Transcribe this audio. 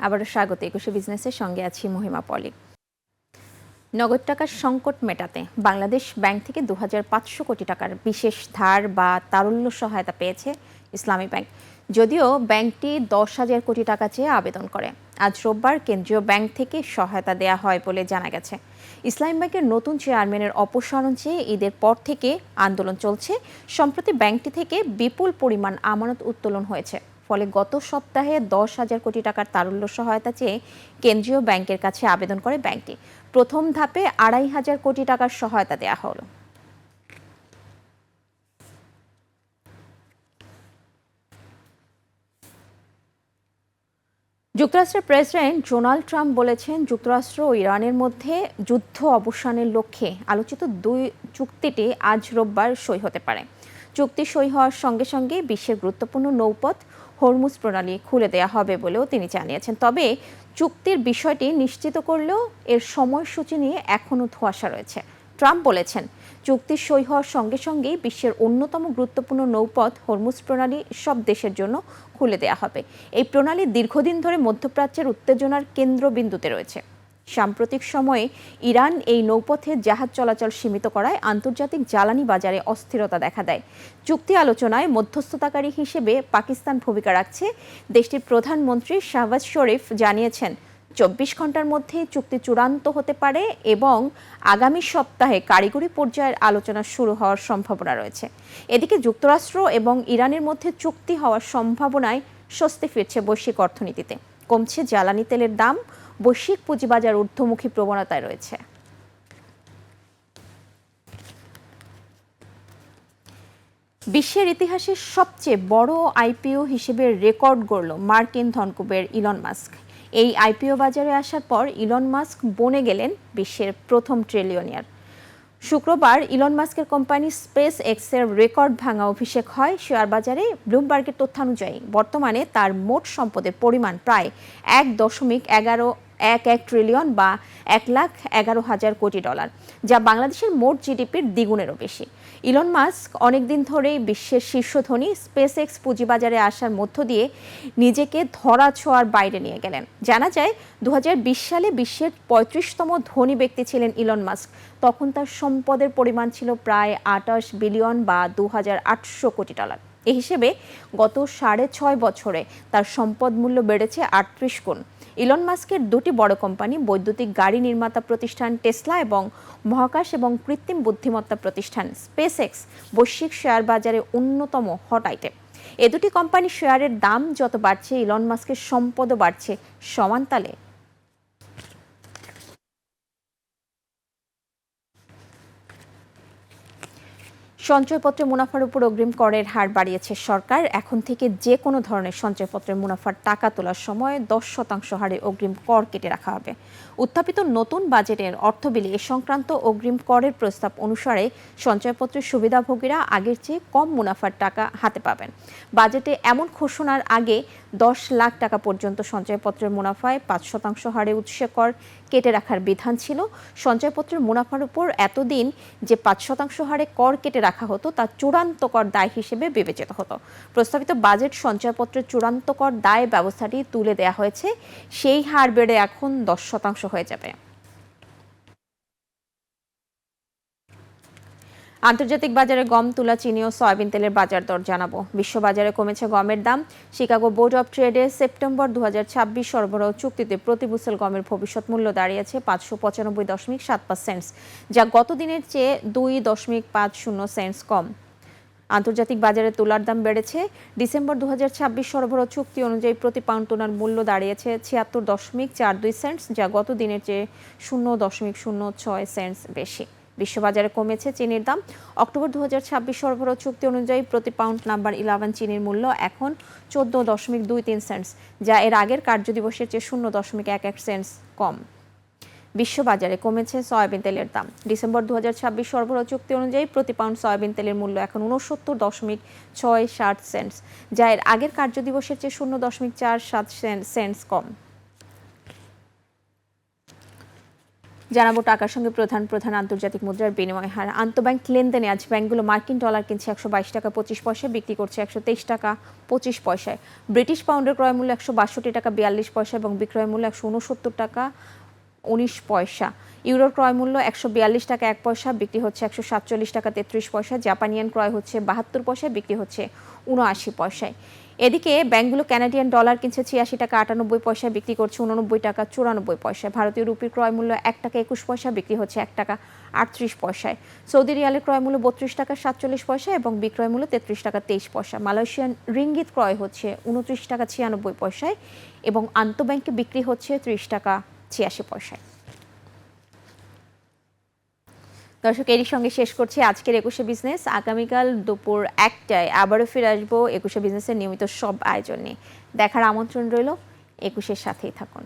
আবারও স্বাগত ২১ বিজনেসের সঙ্গে আছি মহিমা পলি। নগদ টাকার সংকট মেটাতে বাংলাদেশ ব্যাংক থেকে ২৫০০ কোটি টাকার বিশেষ ধার বা তারল্য সহায়তা পেয়েছে ইসলামী ব্যাংক। যদিও ব্যাংকটি ১০,০০০ কোটি টাকা চেয়ে আবেদন করে। আজ রোববার কেন্দ্রীয় ব্যাংক থেকে সহায়তা দেয়া হয় বলে জানা গেছে। ইসলামী ব্যাংকের নতুন চেয়ারম্যানের অপসারণ চেয়ে ঈদের পর থেকে আন্দোলন চলছে। সম্প্রতি ব্যাংকটি থেকে বিপুল পরিমাণ আমানত উত্তোলন হয়েছে। ফলে গত সপ্তাহে ১০,০০০ কোটি টাকার তারল্য সহায়তা চেয়ে কেন্দ্রীয় ব্যাংকের কাছে আবেদন করে ব্যাংকটি। প্রথম ধাপে ২৫০০ কোটি টাকার সহায়তা দেওয়া হলো। যুক্তরাষ্ট্রের প্রেসিডেন্ট ডোনাল্ড ট্রাম্প বলেছেন, যুক্তরাষ্ট্র ও ইরানের মধ্যে যুদ্ধ অবসানের লক্ষ্যে আলোচিত দুই চুক্তিটি আজ রোববার সই হতে পারে। চুক্তি সই হওয়ার সঙ্গে সঙ্গে বিশ্বের গুরুত্বপূর্ণ নৌপথ হরমুজ প্রণালী খুলে দেওয়া হবে বলেও তিনি জানিয়েছেন। তবে চুক্তির বিষয়টি নিশ্চিত করলেও এর সময়সূচি নিয়ে এখনও ধোঁয়াশা রয়েছে। ট্রাম্প বলেছেন, চুক্তি সই হওয়ার সঙ্গে সঙ্গেই বিশ্বের অন্যতম গুরুত্বপূর্ণ নৌপথ হরমুজ প্রণালী সব দেশের জন্য খুলে দেওয়া হবে। এই প্রণালী দীর্ঘদিন ধরে মধ্যপ্রাচ্যের উত্তেজনার কেন্দ্রবিন্দুতে রয়েছে। সাম্প্রতিক সময়ে ইরান এই নৌপথে জাহাজ চলাচল সীমিত করায় আন্তর্জাতিক জ্বালানি বাজারে অস্থিরতা দেখা দেয়। চুক্তি আলোচনায় মধ্যস্থতাকারী হিসেবে পাকিস্তান ভূমিকা রাখছে। দেশটির প্রধানমন্ত্রী শাহবাজ শরীফ জানিয়েছেন, ২৪ ঘন্টার মধ্যে চুক্তি চূড়ান্ত হতে পারে এবং আগামী সপ্তাহে কারিগরি পর্যায়ের আলোচনা শুরু হওয়ার সম্ভাবনা রয়েছে। এদিকে যুক্তরাষ্ট্র এবং ইরানের মধ্যে চুক্তি হওয়ার সম্ভাবনায় স্বস্তি ফিরছে বৈশ্বিক অর্থনীতিতে। কমছে জ্বালানি তেলের দাম, বৈশ্বিক পুঁজিবাজার ঊর্ধ্বমুখী প্রবণতায় রয়েছে। বিশ্বের ইতিহাসে সবচেয়ে বড় আইপিও হিসেবে রেকর্ড গড়ল মার্কিন ধনকুবের ইলন মাস্ক। এই আইপিও বাজারে আসার পর ইলন মাস্ক বনে গেলেন বিশ্বের প্রথম ট্রিলিয়নিয়ার। শুক্রবার ইলন মাস্কের কোম্পানি স্পেস এক্সের রেকর্ড ভাঙা অভিষেক হয় শেয়ার বাজারে। ব্লুমবার্গের তথ্যানুযায়ী বর্তমানে তার মোট সম্পদের পরিমাণ প্রায় ১.১১ ট্রিলিয়ন বা ১,১১,০০০ কোটি ডলার, যা বাংলাদেশের মোট জিডিপির দ্বিগুণেরও বেশি। ইলন মাস্ক অনেকদিন ধরেই বিশ্বের শীর্ষ ধনী স্পেস এক্স পুঁজিবাজারে আসার মধ্য দিয়ে নিজেকে ধরা ছোঁয়ার বাইরে নিয়ে গেলেন। জানা যায় ২০২০ সালে বিশ্বের ৩৫তম ধনী ব্যক্তি ছিলেন ইলন মাস্ক। তখন তার সম্পদের পরিমাণ ছিল প্রায় ২৮ বিলিয়ন বা ২,৮০০ কোটি ডলার। এই হিসেবে গত ৬.৫ বছরে তার সম্পদ মূল্য বেড়েছে ৩৮ গুণ। ইলন মাস্কের দুটি বড় কোম্পানি, বৈদ্যুতিক গাড়ি নির্মাতা প্রতিষ্ঠান টেসলা এবং মহাকাশ এবং কৃত্রিম বুদ্ধিমত্তা প্রতিষ্ঠান স্পেস এক্স বৈশ্বিক শেয়ার বাজারে অন্যতম হট আইটেম। এ দুটি কোম্পানির শেয়ারের দাম যত বাড়ছে, ইলন মাস্কের সম্পদও বাড়ছে সমান তালে। সঞ্চয়পত্রের মুনাফার উপর অগ্রিম করের হার বাড়িয়েছে সরকার। এখন থেকে যে কোনো ধরনের সঞ্চয়পত্রের মুনাফার টাকা তোলার সময় ১০% হারে অগ্রিম কর কেটে রাখা হবে। উত্থাপিত নতুন বাজেটের অর্থ বিলে এ সংক্রান্ত অগ্রিম করের প্রস্তাব অনুসারে সঞ্চয়পত্রের সুবিধাভোগীরা আগের চেয়ে কম মুনাফার টাকা হাতে পাবেন। বাজেটে এমন ঘোষণার আগে ১০ লাখ টাকা পর্যন্ত সঞ্চয়পত্রের মুনাফায় ৫% হারে উৎসে কর কেটে রাখার বিধান ছিল। সঞ্চয়পত্রের মুনাফার উপর এতদিন যে ৫% হারে কর কেটে রাখা হতো তা চূড়ান্ত কর দায় হিসেবে বিবেচিত হতো। প্রস্তাবিত বাজেট সঞ্চয়পত্রের চূড়ান্ত কর দায় ব্যবস্থাটি তুলে দেওয়া হয়েছে। সেই হার বেড়ে এখন ১০% হয়ে যাবে। আন্তর্জাতিক বাজারে গম, তুলা, চিনি ও সয়াবিন তেলের বাজার দর জানাবো। বিশ্ববাজারে কমেছে গমের দাম। শিকাগো বোর্ড অব ট্রেডে সেপ্টেম্বর ২০২৬ সরবরাহ চুক্তিতে প্রতি বুসেল গমের ভবিষ্যৎ মূল্য দাঁড়িয়েছে ৫৯৫.৭৫ সেন্টস, যা গত দিনের চেয়ে ২.৫০ সেন্টস কম। আন্তর্জাতিক বাজারে তুলার দাম বেড়েছে। ডিসেম্বর ২০২৬ সরবরাহ চুক্তি অনুযায়ী প্রতি পাউন্ড তুলার মূল্য দাঁড়িয়েছে ৭৬.৪২ সেন্টস, যা গত দিনের চেয়ে ০.০৬ সেন্টস বেশি। বিশ্ববাজারে কমেছে চিনির দাম। অক্টোবর ২০২৬ সরবরাহ চুক্তি অনুযায়ী প্রতি পাউন্ড নাম্বার 11 চিনির মূল্য এখন ১৪.২৩ সেন্টস, যা এর আগের কার্যদিবসের চেয়ে ০.১১ সেন্টস কম। বিশ্ববাজারে কমেছে সয়াবিন তেলের দাম। ডিসেম্বর ২০২৬ সরবরাহ চুক্তি অনুযায়ী প্রতি পাউন্ড সয়াবিন তেলের মূল্য এখন ৬৯.৬৭ সেন্টস, যা এর আগের কার্যদিবসের চেয়ে ০.৪৭ সেন্টস কম। জানাবো টাকার সঙ্গে প্রধান প্রধান আন্তর্জাতিক মুদ্রার বিনিময় হার। আন্তঃব্যাংক লেনদেনে আজ ব্যাংকগুলো মার্কিন ডলার কিনছে 122 টাকা 25 পয়সা, বিক্রি করছে 123 টাকা 25 পয়সায়। ব্রিটিশ পাউন্ডের ক্রয় মূল্য 162 টাকা 42 পয়সা এবং বিক্রয় মূল্য 169 টাকা 19 পয়সা। ইউরোর ক্রয় মূল্য 142 টাকা 1 পয়সা, বিক্রি হচ্ছে 147 টাকা 33 পয়সা। জাপানিয়ান ক্রয় হচ্ছে 72 পয়সায়, বিক্রি হচ্ছে 79 পয়সায়। এদিকে ব্যাংকগুলো কানাডিয়ান ডলার কিনছে 86 টাকা 98 পয়সায়, বিক্রি করছে 89 টাকা 94 পয়সায়। ভারতীয় রুপির ক্রয় মূল্য 1 টাকা 21 পয়সা, বিক্রি হচ্ছে 1 টাকা 38 পয়সায়। সৌদি রিয়ালের ক্রয় মূল্য 32 টাকা 47 পয়সা এবং বিক্রয় মূল্য 33 টাকা 23 পয়সা। মালয়েশিয়ান রিঙ্গিত ক্রয় হচ্ছে 29 টাকা 96 পয়সায় এবং আন্তঃব্যাংকে বিক্রি হচ্ছে 30 টাকা 86 পয়সায়। দর্শক, এরই সঙ্গে শেষ করছি আজকের 21শে বিজনেস। আগামীকাল দুপুর 1টায় আবারও ফিরে আসবো 21শে বিজনেসের নিয়মিত সব আয়োজন নিয়ে। দেখার আমন্ত্রণ রইল। 21শের সাথেই থাকুন।